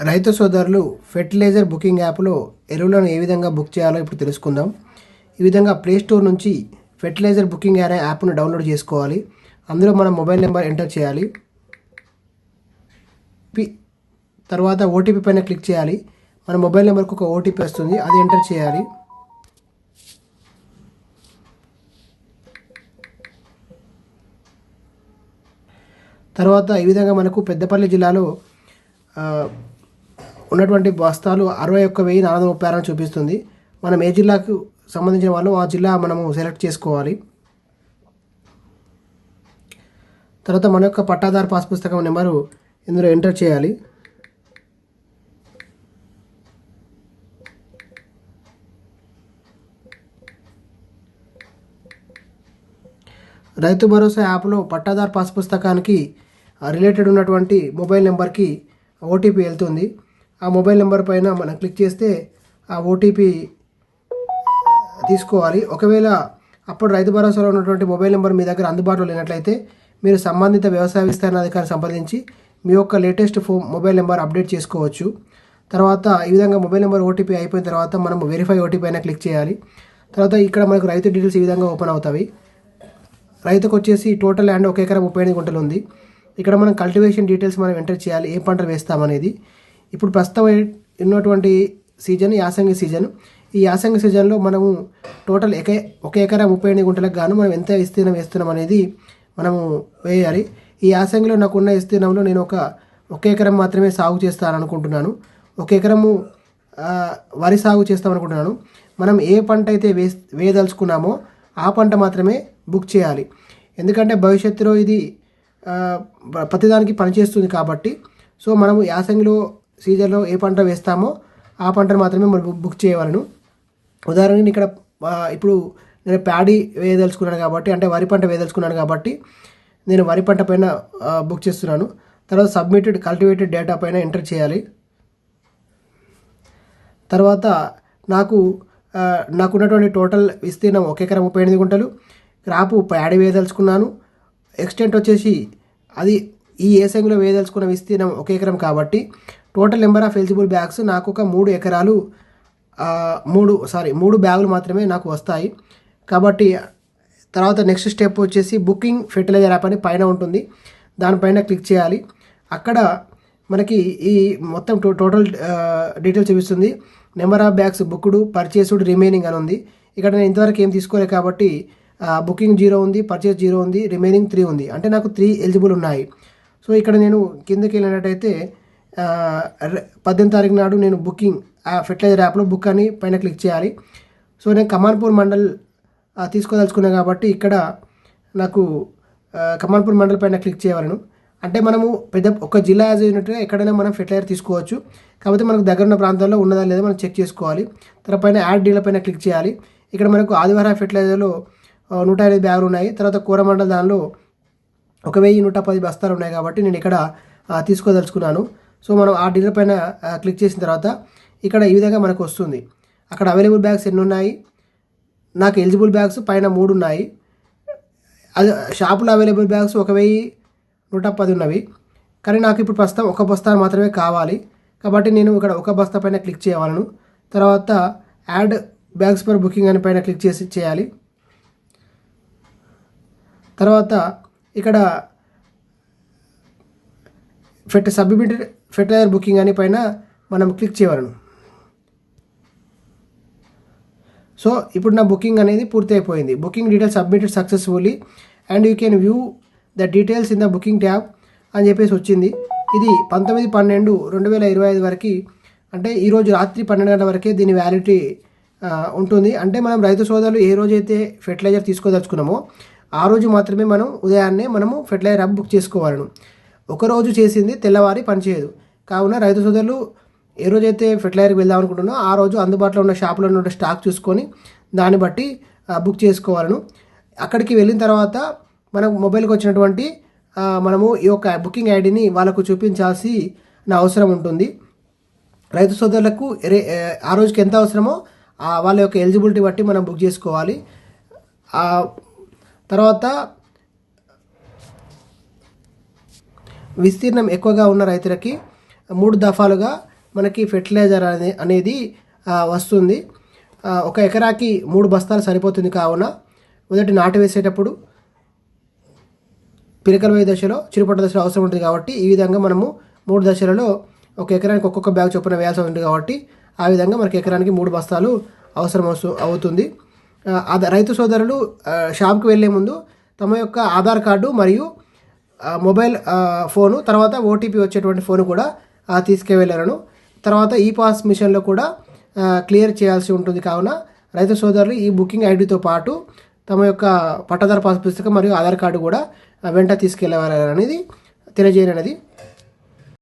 రైతు సోదరులు fertiliser booking యాప్లో ఎరువులను ఏ విధంగా బుక్ చేయాలో ఇప్పుడు తెలుసుకుందాం. ఈ విధంగా ప్లే స్టోర్ నుంచి ఫెర్టిలైజర్ బుకింగ్ అనే యాప్ను డౌన్లోడ్ చేసుకోవాలి. అందులో మన మొబైల్ నెంబర్ ఎంటర్ చేయాలి. తర్వాత ఓటీపీ పైన క్లిక్ చేయాలి. మన మొబైల్ నెంబర్కి ఒక ఓటీపీ వస్తుంది, అది ఎంటర్ చేయాలి. తర్వాత ఈ విధంగా మనకు పెద్దపల్లి జిల్లాలో ఉన్నటువంటి బస్తాలు 61,436 చూపిస్తుంది. మనం ఏ జిల్లాకు సంబంధించిన వాళ్ళు ఆ జిల్లా మనము సెలెక్ట్ చేసుకోవాలి. తర్వాత మన యొక్క పట్టాదారు పాస్ పుస్తకం నెంబరు ఇందులో ఎంటర్ చేయాలి. రైతు భరోసా యాప్లో పట్టాదారు పాస్ పుస్తకానికి రిలేటెడ్ ఉన్నటువంటి మొబైల్ నెంబర్కి ఓటీపీ వెళ్తుంది. ఆ మొబైల్ నెంబర్ పైన మనం క్లిక్ చేస్తే ఆ ఓటీపీ తీసుకోవాలి. ఒకవేళ అప్పుడు రైతు భరోసాలో ఉన్నటువంటి మొబైల్ నెంబర్ మీ దగ్గర అందుబాటులో లేనట్లయితే మీరు సంబంధిత వ్యవసాయ విస్తరణ అధికారిని సంప్రదించి మీ యొక్క లేటెస్ట్ మొబైల్ నెంబర్ అప్డేట్ చేసుకోవచ్చు. తర్వాత ఈ విధంగా మొబైల్ నెంబర్ ఓటీపీ అయిపోయిన తర్వాత మనం వెరిఫై ఓటీపీ అయినా క్లిక్ చేయాలి. తర్వాత ఇక్కడ మనకు రైతు డీటెయిల్స్ ఈ విధంగా ఓపెన్ అవుతాయి. రైతుకు వచ్చేసి టోటల్ ల్యాండ్ 1 ఎకరా 38 గుంటలు ఉంది. ఇక్కడ మనం కల్టివేషన్ డీటెయిల్స్ మనం ఎంటర్ చేయాలి, ఏ పంటలు వేస్తామనేది. ఇప్పుడు ప్రస్తుతం ఉన్నటువంటి సీజన్ యాసంగి సీజన్. ఈ యాసంగి సీజన్లో మనము టోటల్ 1 ఎకరా 38 గుంటలకు గాను మనం ఎంత విస్తీర్ణం వేస్తున్నాం అనేది మనము వేయాలి. ఈ యాసంగిలో నాకున్న విస్తీర్ణంలో నేను ఒక ఎకరం మాత్రమే సాగు చేస్తాననుకుంటున్నాను. 1 ఎకరము వరి సాగు చేస్తామనుకుంటున్నాను. మనం ఏ పంట అయితే వేయదలుచుకున్నామో ఆ పంట మాత్రమే బుక్ చేయాలి. ఎందుకంటే భవిష్యత్తులో ఇది ప్రతిదానికి పనిచేస్తుంది కాబట్టి. సో మనము యాసంగిలో సీజన్లో ఏ పంట వేస్తామో ఆ పంటను మాత్రమే మనం బుక్ చేయవలను. ఉదాహరణకి ఇక్కడ ఇప్పుడు నేను ప్యాడీ వేయదలుచుకున్నాను కాబట్టి, అంటే వరి పంట వేయదలుచుకున్నాను కాబట్టి నేను వరి పంట పైన బుక్ చేస్తున్నాను. తర్వాత సబ్మిటెడ్ కల్టివేటెడ్ డేటా పైన ఎంటర్ చేయాలి. తర్వాత నాకున్నటువంటి టోటల్ విస్తీర్ణం 1 ఎకరా 38 గుంటలు. Crop paddy వేయదలుచుకున్నాను. ఎక్స్టెంట్ వచ్చేసి అది ఈ ఏసంగిలో వేయదలుచుకున్న విస్తీర్ణం 1 ఎకరం కాబట్టి total number of eligible bags నాకు ఒక 3 ఎకరాలు 3 బ్యాగులు మాత్రమే నాకు వస్తాయి. కాబట్టి తర్వాత నెక్స్ట్ స్టెప్ వచ్చేసి బుకింగ్ ఫెర్టిలైజర్ యాప్ అని పైన ఉంటుంది, దానిపైన క్లిక్ చేయాలి. అక్కడ మనకి ఈ మొత్తం టోటల్ డీటెయిల్స్ చూపిస్తుంది. Number of bags booked, purchased, remaining అని ఉంది. ఇక్కడ నేను ఇంతవరకు ఏం తీసుకోలేదు కాబట్టి బుకింగ్ 0 ఉంది, పర్చేస్ 0 ఉంది, రిమైనింగ్ 3 ఉంది. అంటే నాకు 3 ఎలిజిబుల్ ఉన్నాయి. సో ఇక్కడ నేను కిందకి వెళ్ళినట్టయితే 18 తారీఖు నాడు నేను బుకింగ్ ఫెర్టిలైజర్ యాప్లో బుక్ అని పైన క్లిక్ చేయాలి. సో నేను కమాన్పూర్ మండల్ తీసుకోదలుచుకున్నాను కాబట్టి ఇక్కడ నాకు కమాన్పూర్ మండల్ పైన క్లిక్ చేయవలను. అంటే మనము ఒక జిల్లా యాజ్ అయినట్టుగా ఎక్కడైనా మనం ఫెర్టిలైజర్ తీసుకోవచ్చు. కాకపోతే మనకు దగ్గర ఉన్న ప్రాంతాల్లో ఉన్నదా లేదా మనం చెక్ చేసుకోవాలి. తర్వాత పైన యాడ్ డీలర్ పైన క్లిక్ చేయాలి. ఇక్కడ మనకు ఆదివారం ఫెర్టిలైజర్లో 105 బ్యాగులు ఉన్నాయి. తర్వాత కోరమండల్ దానిలో 1,110 బస్తాలు ఉన్నాయి కాబట్టి నేను ఇక్కడ తీసుకోదలుచుకున్నాను. సో మనం ఆ డీలర్ పైన క్లిక్ చేసిన తర్వాత ఇక్కడ ఈ విధంగా మనకు వస్తుంది. అక్కడ అవైలబుల్ బ్యాగ్స్ ఎన్ని ఉన్నాయి, నాకు ఎలిజిబుల్ బ్యాగ్స్ పైన 3 ఉన్నాయి. అది షాపులో అవైలబుల్ బ్యాగ్స్ 1,110 ఉన్నవి. కానీ నాకు ఇప్పుడు ప్రస్తుతం 1 బస్తా మాత్రమే కావాలి కాబట్టి నేను ఇక్కడ 1 బస్తా పైన క్లిక్ చేయవలను. తర్వాత యాడ్ బ్యాగ్స్ ఫర్ బుకింగ్ అని పైన క్లిక్ చేయాలి. తర్వాత ఇక్కడ సబ్మిటెడ్ ఫెర్టిలైజర్ బుకింగ్ అని పైన మనం క్లిక్ చేయవలను. సో ఇప్పుడు నా బుకింగ్ అనేది పూర్తి అయిపోయింది. Booking details submitted successfully and you can view the details in the booking tab అని చెప్పేసి వచ్చింది. ఇది 19/12/2025 వరకు, అంటే ఈరోజు రాత్రి 12 గంటల వరకే దీని వ్యాలిడిటీ ఉంటుంది. అంటే మనం రైతు సోదరులు ఏ రోజైతే ఫెర్టిలైజర్ తీసుకోదలుచుకున్నామో ఆ రోజు మాత్రమే మనం ఉదయాన్నే మనము ఫెర్టిలైజర్ యాప్ బుక్ చేసుకోవాలను. ఒకరోజు చేసింది తెల్లవారి పనిచేయదు. కావున రైతు సోదరులు ఏ రోజైతే ఫెర్టిలైజర్కి వెళ్దాం అనుకుంటున్నారో ఆ రోజు అందుబాటులో ఉన్న షాపులో ఉన్న స్టాక్ చూసుకొని దాన్ని బట్టి బుక్ చేసుకోవాలను. అక్కడికి వెళ్ళిన తర్వాత మనకు మొబైల్కి వచ్చినటువంటి మనము ఈ యొక్క బుకింగ్ ఐడిని వాళ్ళకు చూపించాల్సిన అవసరం ఉంటుంది. రైతు సోదరులకు ఆ రోజుకి ఎంత అవసరమో వాళ్ళ యొక్క ఎలిజిబిలిటీ బట్టి మనం బుక్ చేసుకోవాలి. తర్వాత విస్తీర్ణం ఎక్కువగా ఉన్న రైతులకి 3 దఫాలుగా మనకి ఫెర్టిలైజర్ అనేది వస్తుంది. 1 ఎకరాకి 3 బస్తాలు సరిపోతుంది. కావున మొదటి నాటు వేసేటప్పుడు పిలకల వేయ దశలో, చిరుపట్ట దశలో అవసరం ఉంటుంది. కాబట్టి ఈ విధంగా మనము 3 దశలలో 1 ఎకరానికి ఒక్కొక్క బ్యాగ్ చొప్పున వేయాల్సి ఉంటుంది. కాబట్టి ఆ విధంగా మనకి ఎకరానికి 3 బస్తాలు అవసరం అవుతుంది. రైతు సోదరులు షాప్కి వెళ్ళే ముందు తమ యొక్క ఆధార్ కార్డు మరియు మొబైల్ ఫోను, తర్వాత ఓటీపీ వచ్చేటువంటి ఫోను కూడా తీసుకువెళ్ళాలను. తర్వాత ఈ పాస్ మిషన్లో కూడా క్లియర్ చేయాల్సి ఉంటుంది. కావున రైతు సోదరులు ఈ బుకింగ్ ఐడితో పాటు తమ యొక్క పట్టాదారు పాస్ పుస్తకం మరియు ఆధార్ కార్డు కూడా వెంట తీసుకెళ్ళవాలనేది తెలియజేయనది.